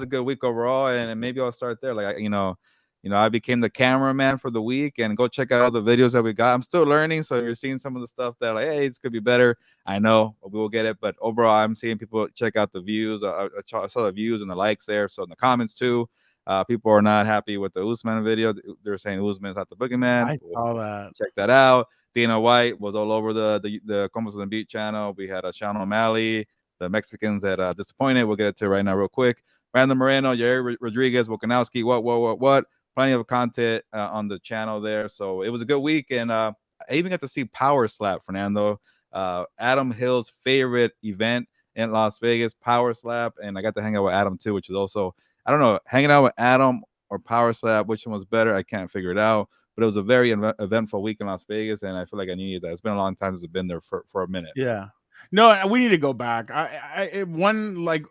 was a good week overall, and maybe I'll start there. Like, I became the cameraman for the week, and go check out all the videos that we got. I'm still learning, so you're seeing some of the stuff that like, hey, this could be better. I know we will get it, but overall, I'm seeing people check out the views. I saw the views and the likes there, so in the comments too. People are not happy with the Usman video. They're saying Usman's not the boogeyman. I saw that. Check that out. Dana White was all over the Compas on the Beat channel. We had Sean O'Malley, the Mexicans that disappointed. We'll get it to right now real quick. Brandon Moreno, Yair Rodriguez, Volkanovski, what. Plenty of content on the channel there. So it was a good week. And I even got to see Power Slap, Fernando. Adam Hill's favorite event in Las Vegas, Power Slap. And I got to hang out with Adam too, which is also, I don't know, hanging out with Adam or Power Slap, which one was better? I can't figure it out. But it was a very eventful week in Las Vegas, and I feel like I needed that. It's been a long time since I've been there for a minute. Yeah. No, we need to go back. The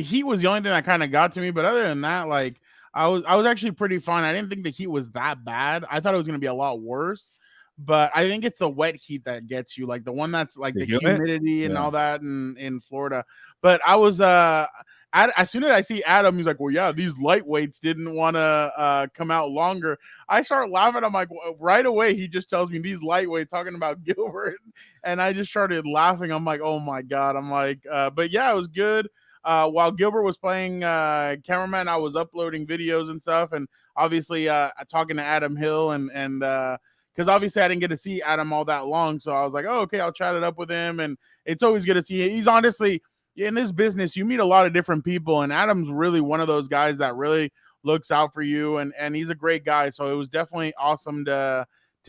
heat was the only thing that kind of got to me, but other than that, like I was actually pretty fine. I didn't think the heat was that bad. I thought it was going to be a lot worse, but I think it's the wet heat that gets you, like the one that's like the humidity and all that in Florida. But I was as soon as I see Adam, he's like, well, yeah, these lightweights didn't want to come out longer. I start laughing. I'm like, right away, he just tells me these lightweights, talking about Gilbert. And I just started laughing. I'm like, oh my God. I'm like, but yeah, it was good. While Gilbert was playing cameraman, I was uploading videos and stuff. And obviously talking to Adam Hill and because obviously I didn't get to see Adam all that long. So I was like, oh, okay, I'll chat it up with him. And it's always good to see him. He's honestly, in this business, you meet a lot of different people, and Adam's really one of those guys that really looks out for you, and he's a great guy. So it was definitely awesome to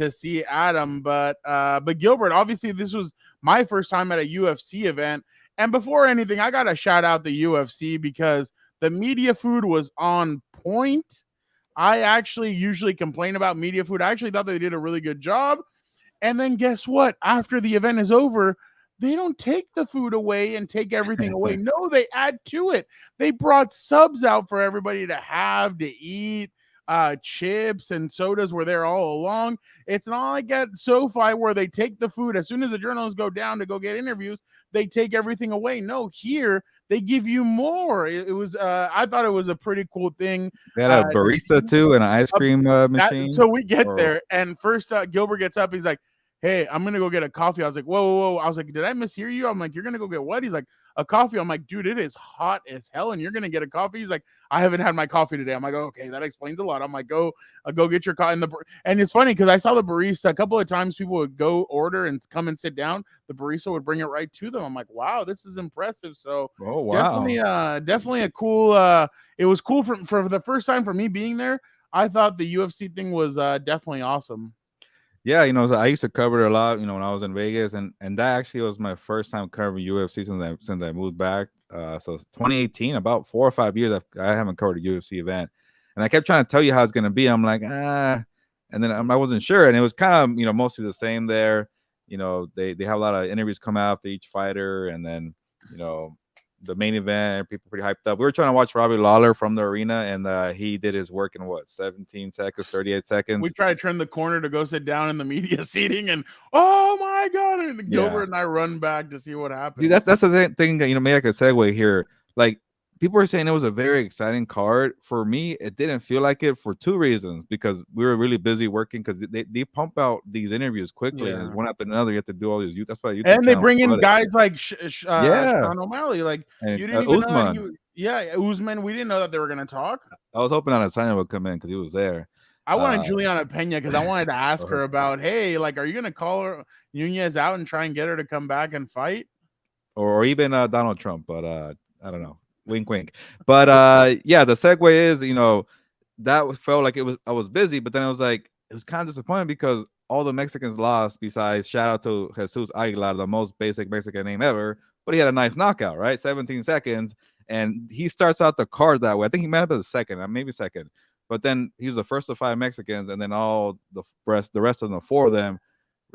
see Adam. But Gilbert, obviously, this was my first time at a UFC event. And before anything, I got to shout out the UFC because the media food was on point. I actually usually complain about media food. I actually thought they did a really good job. And then guess what? After the event is over, they don't take the food away and take everything away. No, they add to it. They brought subs out for everybody to have, to eat. Chips and sodas were there all along. It's not like at SoFi where they take the food. As soon as the journalists go down to go get interviews, they take everything away. No, here they give you more. It was I thought it was a pretty cool thing. They had a barista too and an ice cream machine. So we get there, and first Gilbert gets up. He's like, hey, I'm going to go get a coffee. I was like, whoa. I was like, did I mishear you? I'm like, you're going to go get what? He's like, a coffee. I'm like, dude, it is hot as hell, and you're going to get a coffee? He's like, I haven't had my coffee today. I'm like, okay, that explains a lot. I'm like, go get your coffee. And it's funny because I saw the barista a couple of times. People would go order and come and sit down. The barista would bring it right to them. I'm like, wow, this is impressive. So definitely a cool, it was cool for the first time for me being there. I thought the UFC thing was definitely awesome. Yeah, so I used to cover it a lot, when I was in Vegas, and that actually was my first time covering UFC since I moved back. So 2018, about 4 or 5 years, I haven't covered a UFC event, and I kept trying to tell you how it's gonna be. I'm like, and then I wasn't sure, and it was kind of mostly the same there. They have a lot of interviews come out after each fighter, and then the main event, people pretty hyped up. We were trying to watch Robbie Lawler from the arena, and he did his work in 17 seconds, 38 seconds. We tried to turn the corner to go sit down in the media seating, and oh my God, and Gilbert and I run back to see what happened. Dude, that's the thing that maybe I could segue here. Like, people were saying it was a very exciting card. For me, it didn't feel like it for two reasons. Because we were really busy working, because they pump out these interviews quickly, and it's one after another. You have to do all these. That's why and they bring in guys like Sean O'Malley. Like, and you didn't even Usman. Know that Usman. We didn't know that they were going to talk. I was hoping Adesanya would come in because he was there. I wanted Juliana Pena because I wanted to ask her about, hey, like, are you going to call her Nunez out and try and get her to come back and fight? Or even Donald Trump, but I don't know. Wink, wink. But yeah, the segue is, that felt like I was busy, but then I was like, it was kind of disappointing because all the Mexicans lost. Besides, shout out to Jesus Aguilar, the most basic Mexican name ever, but he had a nice knockout, right? 17 seconds, and he starts out the card that way. I think he might have been the second, maybe second, but then he was the first of 5 Mexicans, and then all the rest of the 4 of them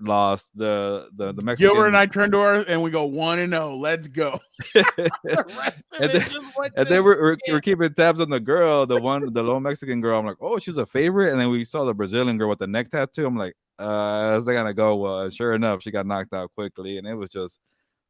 lost. The Mexicans. Gilbert and I turned to her and we go 1-0. Let's go. and then we're keeping tabs on the girl, the low Mexican girl. I'm like, oh, she's a favorite. And then we saw the Brazilian girl with the neck tattoo. I'm like, is they gonna go well? Sure enough, she got knocked out quickly, and it was just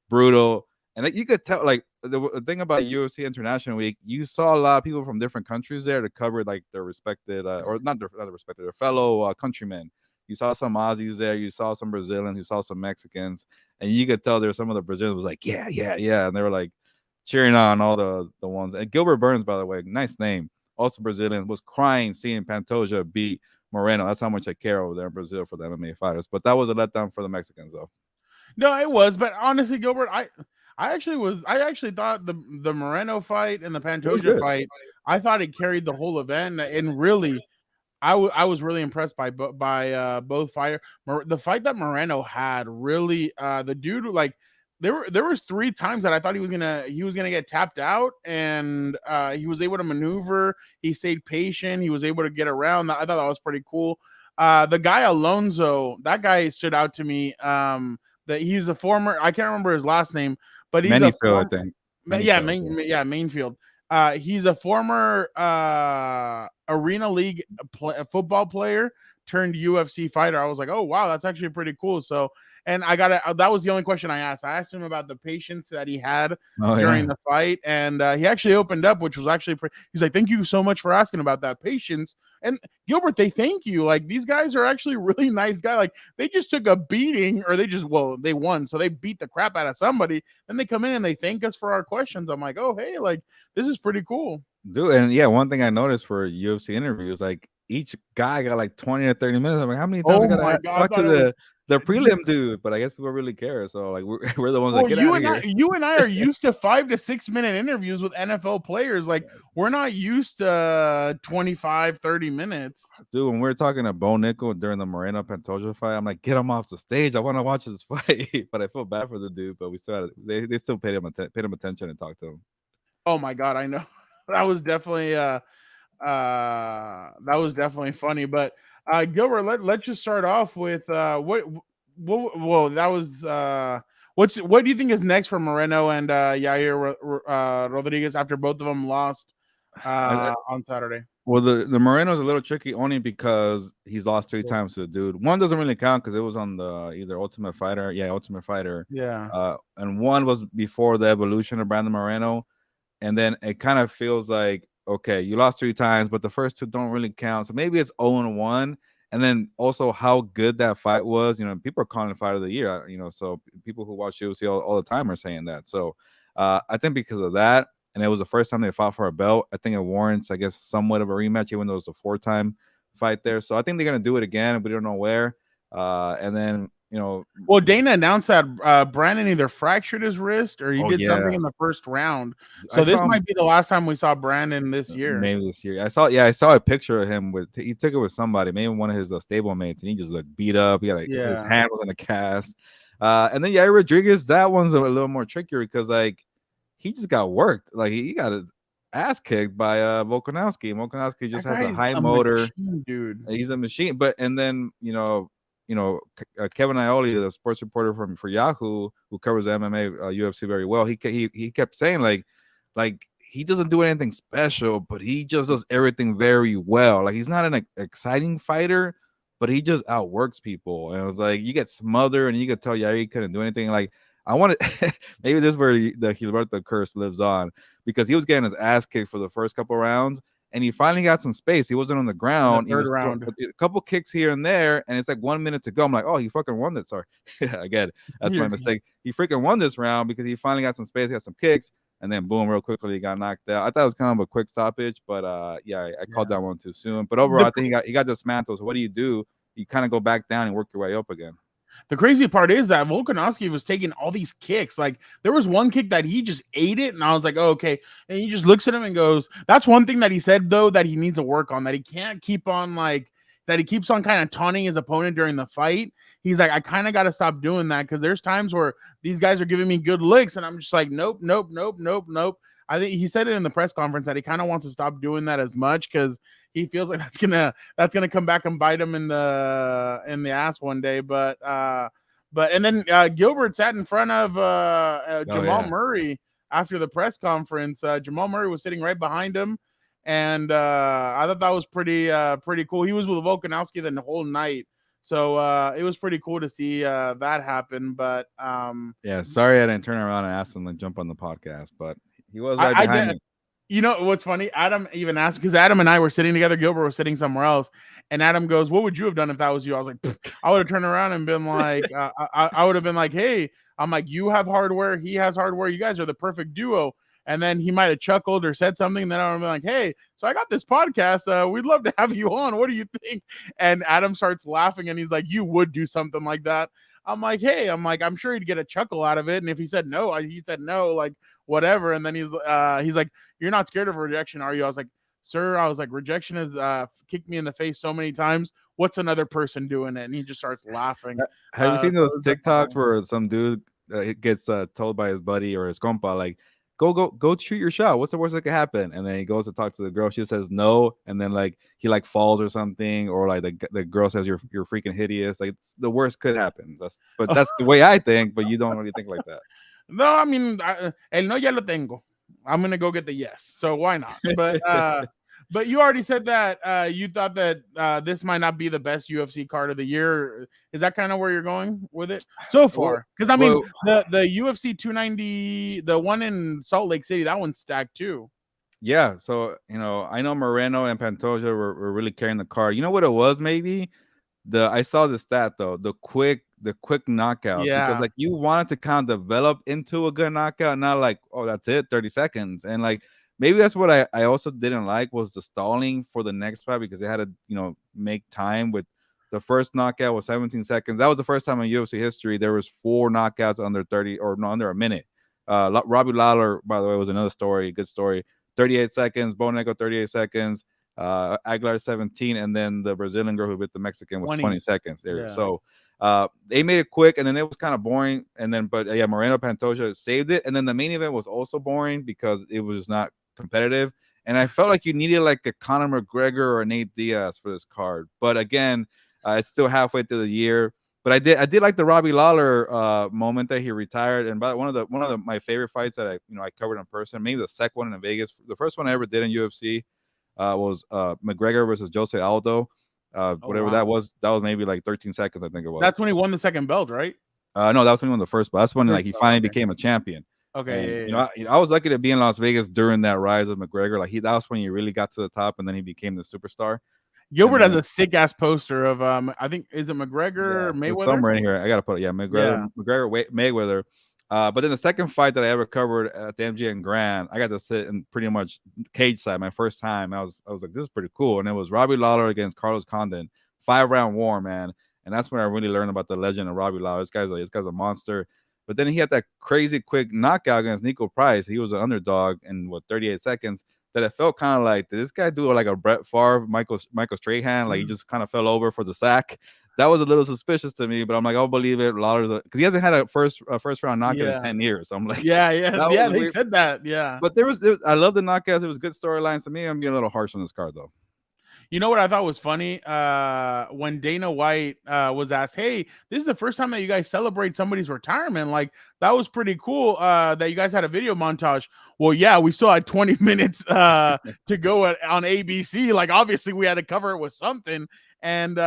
brutal. And like, you could tell, like the thing about UFC International Week, you saw a lot of people from different countries there to cover like their respected, or not respected, their fellow countrymen. You saw some Aussies there, you saw some Brazilians, you saw some Mexicans, and you could tell there's some of the Brazilians was like, yeah, yeah, yeah, and they were like cheering on all the ones. And Gilbert Burns, by the way, nice name, also Brazilian, was crying seeing Pantoja beat Moreno. That's how much I care over there in Brazil for the MMA fighters. But that was a letdown for the Mexicans, though. No, it was, but honestly, Gilbert, I actually thought the Moreno fight and the It was Pantoja good. fight, I thought it carried the whole event, and really, I was really impressed by both fighters. The fight that Moreno had, really, the dude, like, there was 3 times that I thought he was gonna get tapped out, and he was able to maneuver. He stayed patient. He was able to get around. I thought that was pretty cool. The guy Alonso, that guy stood out to me. That he's a former, I can't remember his last name, but he's Manyfield, I think. Mainfield. He's a former Arena League football player turned UFC fighter. I was like, oh wow, that's actually pretty cool. So, and that was the only question I asked. I asked him about the patience that he had during the fight, and he actually opened up, which was actually he's like, thank you so much for asking about that patience. And Gilbert, they thank you. Like, these guys are actually really nice guys. Like, they just took a beating, or they won, so they beat the crap out of somebody. Then they come in and they thank us for our questions. I'm like, oh hey, like, this is pretty cool. Dude, and yeah, one thing I noticed for UFC interviews, like each guy got like 20 or 30 minutes. I'm like, how many times Oh I my gotta god, I talk to thought it was. the prelim dude? But I guess people really care. So like we're the ones that Well, get out of here. you and I are used to 5 to 6 minute interviews with NFL players. Like, we're not used to 25, 30 minutes. Dude, when we were talking to Bo Nickel during the Moreno Pantoja fight, I'm like, get him off the stage. I want to watch this fight. But I feel bad for the dude. But we still had they still paid him attention and talked to him. Oh my god, I know. That was definitely funny. But Gilbert, let's just start off with well, that was what do you think is next for Moreno and Yair Rodriguez after both of them lost on Saturday? Well, the Moreno's a little tricky only because he's lost 3 times to the dude. One doesn't really count because it was on the either Ultimate Fighter, Ultimate Fighter. Yeah. And one was before the evolution of Brandon Moreno, and then it kind of feels like, okay, you lost 3 times, but the first 2 don't really count. So maybe it's 0-1. And then also how good that fight was. You know, people are calling it fight of the year. You know, so people who watch UFC all the time are saying that. So I think because of that, and it was the first time they fought for a belt, I think it warrants, I guess, somewhat of a rematch, even though it was a 4-time fight there. So I think they're gonna do it again, but we don't know where. And then, you know, well, Dana announced that Brandon either fractured his wrist or he did something in the first round. So this might be the last time we saw Brandon this year. Maybe this year. I saw a picture of him he took it with somebody, maybe one of his stable mates, and he just like beat up. He had his hand was in a cast. And then Yair Rodriguez, that one's a little more trickier because like he just got worked. Like he got his ass kicked by Volkanovski. Volkanovski just has a high motor, machine, dude. He's a machine. But and then Kevin Ioli, the sports reporter for Yahoo, who covers MMA, UFC very well, he kept saying like he doesn't do anything special, but he just does everything very well. Like he's not an exciting fighter, but he just outworks people. And it was like you get smothered, and you could tell Yair couldn't do anything. Like I wanted maybe this is where the Gilberto curse lives on, because he was getting his ass kicked for the first couple rounds. And he finally got some space. He wasn't on the ground. He was round. A couple kicks here and there, and it's like 1 minute to go. I'm like, oh, he fucking won this. Sorry, again, that's my mistake. He freaking won this round because he finally got some space, got some kicks, and then boom, real quickly he got knocked out. I thought it was kind of a quick stoppage, but I called that one too soon. But overall, I think he got dismantled. So what do? You kind of go back down and work your way up again. The crazy part is that Volkanovski was taking all these kicks. Like there was one kick that he just ate it, and I was like, oh, okay. And he just looks at him and goes, that's one thing that he said though that he needs to work on, that he can't keep on that he keeps on kind of taunting his opponent during the fight. He's like, I kind of got to stop doing that because there's times where these guys are giving me good licks, and I'm just like, nope. I think he said it in the press conference that he kind of wants to stop doing that as much because he feels like that's gonna come back and bite him in the ass one day. But and then Gilbert sat in front of Jamal Murray after the press conference. Jamal Murray was sitting right behind him, and I thought that was pretty cool. He was with Volkanovski the whole night, So it was pretty cool to see that happen. But Yeah, sorry I didn't turn around and ask him to jump on the podcast, but he was right I behind did. me. You know what's funny? Adam even asked because Adam and I were sitting together. Gilbert was sitting somewhere else, and Adam goes, "What would you have done if that was you?" I was like, "Pfft." I would have turned around and been like, I would have been like, "Hey," I'm like, "You have hardware, he has hardware. You guys are the perfect duo." And then he might have chuckled or said something. And then I would have been like, "Hey, so I got this podcast. We'd love to have you on. What do you think?" And Adam starts laughing, and he's like, "You would do something like that." I'm like, "Hey," I'm sure he'd get a chuckle out of it. And if he said no, he said no, like whatever. And then he's like, "You're not scared of rejection, are you?" I was like, "Sir," I was like, "rejection has kicked me in the face so many times. What's another person doing it?" And he just starts laughing. Have you seen So those it was definitely TikToks funny. where some dude gets told by his buddy or his compa, like, go shoot your shot. What's the worst that could happen? And then he goes to talk to the girl. She says no, and then like he like falls or something, or like the girl says you're freaking hideous. Like the worst could happen. That's the way I think, but you don't really think like that. No, I mean, el no ya lo tengo. I'm gonna go get the yes. So why not? But you already said that you thought that this might not be the best UFC card of the year. Is that kind of where you're going with it so well, far? Because I mean, well, the UFC 290, the one in Salt Lake City, that one's stacked too. yeah. So I know Moreno and Pantoja were really carrying the card. You know what it was? Maybe I saw the stat though, the quick knockouts, because Yeah. like you wanted to kind of develop into a good knockout, not like, oh, that's it, 30 seconds. And like maybe that's what I also didn't like was the stalling for the next fight, because they had to make time. With the first knockout was 17 seconds. That was the first time in UFC history there was 4 knockouts under 30, or no, under a minute. Robbie Lawler, by the way, was another story, good story. 38 seconds, Boneco 38 seconds, Aguilar 17, and then the Brazilian girl who bit the Mexican was 20 20. seconds there. Yeah. So they made it quick, and then it was kind of boring. And then, but yeah, Moreno Pantoja saved it. And then the main event was also boring because it was not competitive. And I felt like you needed like a Conor McGregor or Nate Diaz for this card. But again, it's still halfway through the year. But I did like the Robbie Lawler moment that he retired. And by one of my favorite fights that I covered in person, maybe the second one in Vegas. The first one I ever did in UFC was McGregor versus Jose Aldo. Oh Whatever that wow. was. That was maybe like 13 seconds, I think it was. That's when he won the second belt, right? No, that was when he won the first, but that's when like First he belt. finally Okay. became a champion. Okay. And Yeah. Yeah. I was lucky to be in Las Vegas during that rise of McGregor. Like that was when he really got to the top, and then he became the superstar. And Gilbert has then a sick ass poster of I think is it McGregor yes, it's Mayweather? somewhere in here. I gotta put it. Yeah, Yeah. McGregor Mayweather. But then the second fight that I ever covered at the MGM Grand, I got to sit in pretty much cage side my first time. I was like, this is pretty cool. And it was Robbie Lawler against Carlos Condon, 5-round war, man. And that's when I really learned about the legend of Robbie Lawler. This guy's a monster. But then he had that crazy quick knockout against Nico Price. He was an underdog in 38 seconds. That it felt kind of like, did this guy do like a Brett Favre, Michael Strahan? Like he just kind of fell over for the sack. That was a little suspicious to me, but I'm like, I'll believe it. Lawler's because he hasn't had a first round knockout in Yeah. 10 years. So I'm like, Yeah. Yeah. that Yeah. was They weird. said that. Yeah. But there was I love the knockouts. It was good storylines. To me, I'm being a little harsh on this card though. You know what I thought was funny? When Dana White was asked, "Hey, this is the first time that you guys celebrate somebody's retirement. Like that was pretty cool. That you guys had a video montage." Well, yeah, we still had 20 minutes to go on ABC. Like obviously we had to cover it with something. And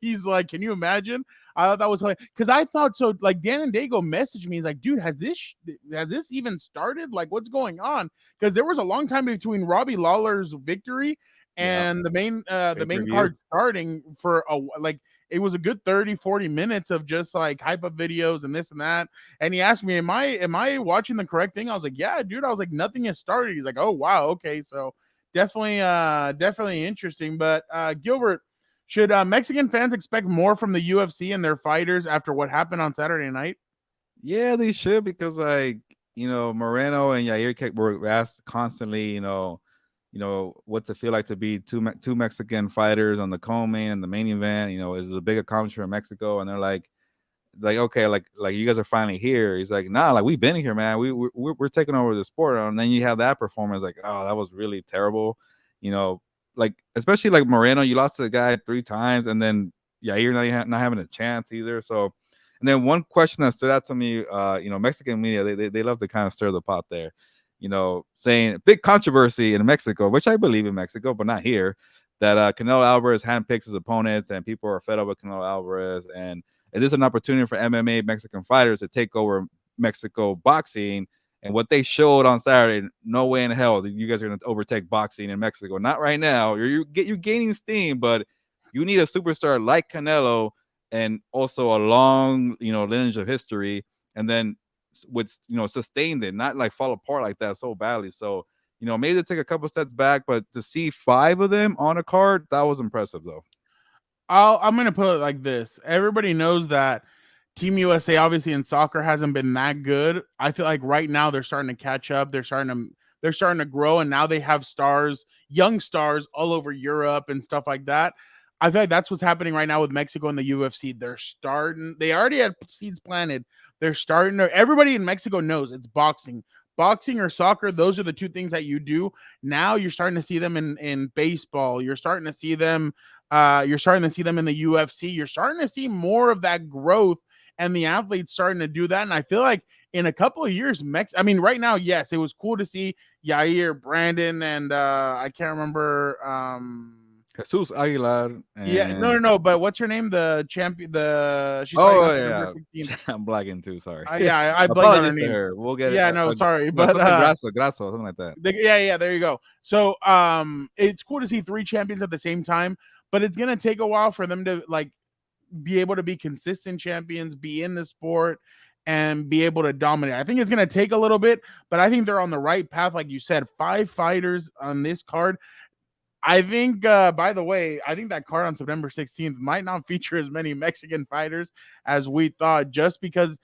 he's like, "Can you imagine?" I thought that was hilarious because I thought so. Like Dan and Dago messaged me. He's like, "Dude, has this even started? Like, what's going on?" Because there was a long time between Robbie Lawler's victory Yeah, and the main pay-per-view. card starting for like it was a good 30-40 minutes of just like hype up videos and this and that. And he asked me, am I watching the correct thing? I was like, yeah, dude. I was like, nothing has started. He's like, oh wow, okay. So definitely interesting. But Gilbert, should Mexican fans expect more from the UFC and their fighters after what happened on Saturday night? Yeah, they should, because like Moreno and Yair were asked constantly, what's it feel like to be two Mexican fighters on the co-main and the main event. Is it a big accomplishment in Mexico? And they're like okay, like you guys are finally here. He's like, nah, like we've been here, man. We're taking over the sport. And then you have that performance, like, oh, that was really terrible. You know, like especially like Moreno, you lost to the guy 3 times, and then Yair not having a chance either. So, and then one question that stood out to me, Mexican media, they love to kind of stir the pot there. Saying big controversy in Mexico, which I believe in Mexico, but not here. that Canelo Alvarez handpicks his opponents, and people are fed up with Canelo Alvarez. And it is an opportunity for MMA Mexican fighters to take over Mexico boxing. And what they showed on Saturday, no way in hell that you guys are going to overtake boxing in Mexico. Not right now. You're gaining steam, but you need a superstar like Canelo and also a long, lineage of history, and then with sustained it, not like fall apart like that so badly. So maybe they take a couple steps back, but to see 5 of them on a card, that was impressive though. I'm gonna put it like this: everybody knows that Team USA, obviously in soccer, hasn't been that good. I feel like right now they're starting to catch up. They're starting to grow, and now they have stars, young stars, all over Europe and stuff like that. I feel like that's what's happening right now with Mexico and the UFC. They're starting. They already had seeds planted. They're starting to. Everybody in Mexico knows it's boxing. Boxing or soccer, those are the 2 things that you do. Now you're starting to see them in baseball. You're starting to see them in the UFC. You're starting to see more of that growth and the athletes starting to do that. And I feel like in a couple of years, right now, yes, it was cool to see Yair, Brandon, and I can't remember. Jesus Aguilar. Yeah, no. But what's her name? The champion. She's yeah. I'm blacking too. Sorry. Yeah, I blanked on her name. Her. We'll get it. Yeah, no, sorry, but Grasso, something like that. Yeah. There you go. So, it's cool to see 3 champions at the same time, but it's gonna take a while for them to be able to be consistent champions, be in the sport, and be able to dominate. I think it's going to take a little bit, but I think they're on the right path. Like you said, 5 fighters on this card. I think, by the way, I think that card on September 16th might not feature as many Mexican fighters as we thought, just because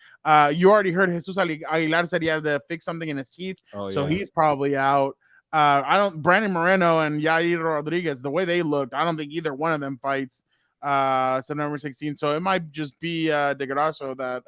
you already heard Jesus Aguilar said he had to fix something in his teeth. So he's probably out. Brandon Moreno and Yair Rodriguez, the way they looked, I don't think either one of them fights September 16th. So it might just be De Grasso that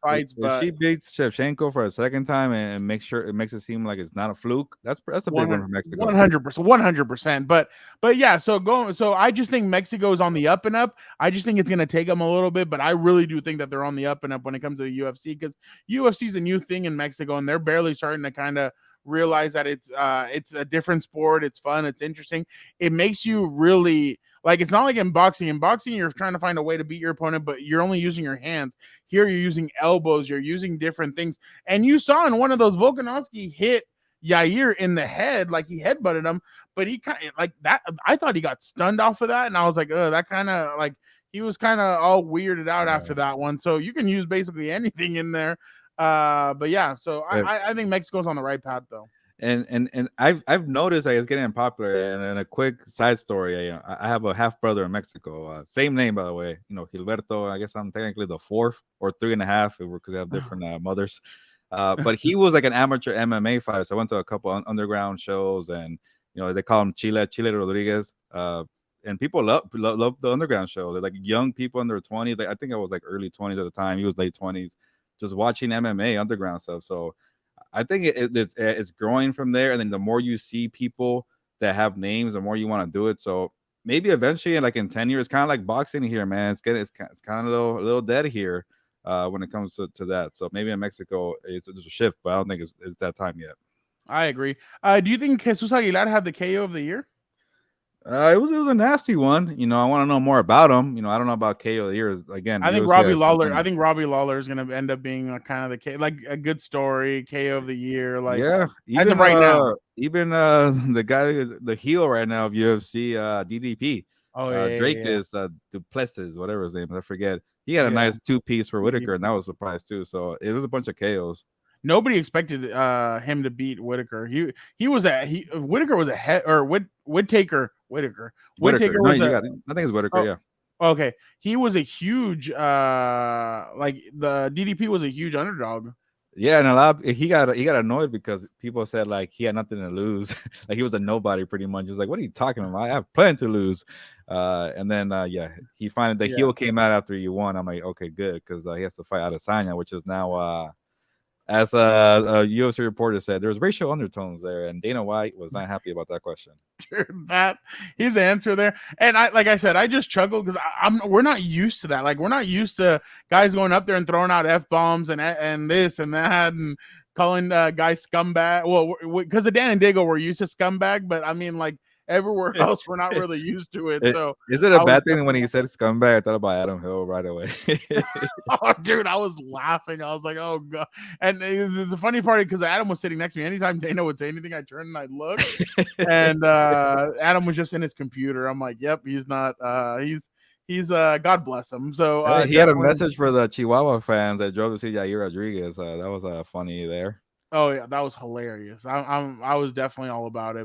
fights. If she beats Shevchenko for a second time and makes it seem like it's not a fluke, that's a big one for Mexico. 100%. But yeah, so I just think Mexico is on the up and up. I just think it's going to take them a little bit, but I really do think that they're on the up and up when it comes to the UFC, because UFC is a new thing in Mexico, and they're barely starting to kind of realize that it's a different sport. It's fun. It's interesting. It makes you really it's not like in boxing. In boxing, you're trying to find a way to beat your opponent, but you're only using your hands. Here, you're using elbows. You're using different things. And you saw in one of those, Volkanovski hit Yair in the head, like he headbutted him, but he kind of that. I thought he got stunned off of that, and I was like, oh, that kind of he was kind of all weirded out after that one. So you can use basically anything in there. But yeah, so I think Mexico's on the right path though. And I've noticed it's getting popular. And a quick side story, I have a half brother in Mexico, same name by the way, Gilberto. I guess I'm technically the 4th or 3.5 because they have different mothers. But he was like an amateur MMA fighter. So I went to a couple underground shows, and they call him Chile Rodriguez. And people love the underground show. They're like young people in their 20s. I think I was like early 20s at the time. He was late 20s, just watching MMA underground stuff. So I think it's growing from there. And then the more you see people that have names, the more you want to do it. So maybe eventually, like in 10 years, kind of like boxing here, man. It's kind of a little dead here when it comes to that. So maybe in Mexico, it's a shift, but I don't think it's that time yet. I agree. Do you think Jesus Aguilar had the KO of the year? It was a nasty one. I want to know more about him. I don't know about KO of the year. Again, I think Robbie Lawler. I think Robbie Lawler is going to end up being kind of a good story KO of the year. As of right now, even the guy, the heel right now of UFC, DDP. Drake is Duplessis, whatever his name is. I forget. He had a nice 2-piece for Whitaker, and that was a surprise too. So it was a bunch of KOs. Nobody expected him to beat Whitaker. Whitaker was a head, or Whitaker. Whitaker. No, I think it's Whitaker. Yeah. Okay. He was a huge the DDP was a huge underdog. Yeah, and he got annoyed because people said he had nothing to lose. He was a nobody pretty much. He's like, what are you talking about? I have plenty to lose. And then he finally heel came out after he won. I'm like, okay, good, because he has to fight Adesanya, which is now as a UFC reporter said, there was racial undertones there, and Dana White was not happy about that question. His answer there, and I said, I just chuckled because we're not used to that. We're not used to guys going up there and throwing out F-bombs and this and that and calling guys scumbag. Well, because of Dan and Diego, we're used to scumbag, but I mean, Everywhere else, we're not really used to it. So is it a I was bad thing when he said scumbag? I thought about Adam Hill right away. oh, dude, I was laughing. I was like, oh god. And the funny part, because Adam was sitting next to me. Anytime Dana would say anything, I turned and I'd look, and Adam was just in his computer. I'm like, yep, he's not. He's God bless him. So he had a message for the Chihuahua fans that drove to see Yair Rodriguez. That was funny there. Oh yeah, that was hilarious. I was definitely all about it.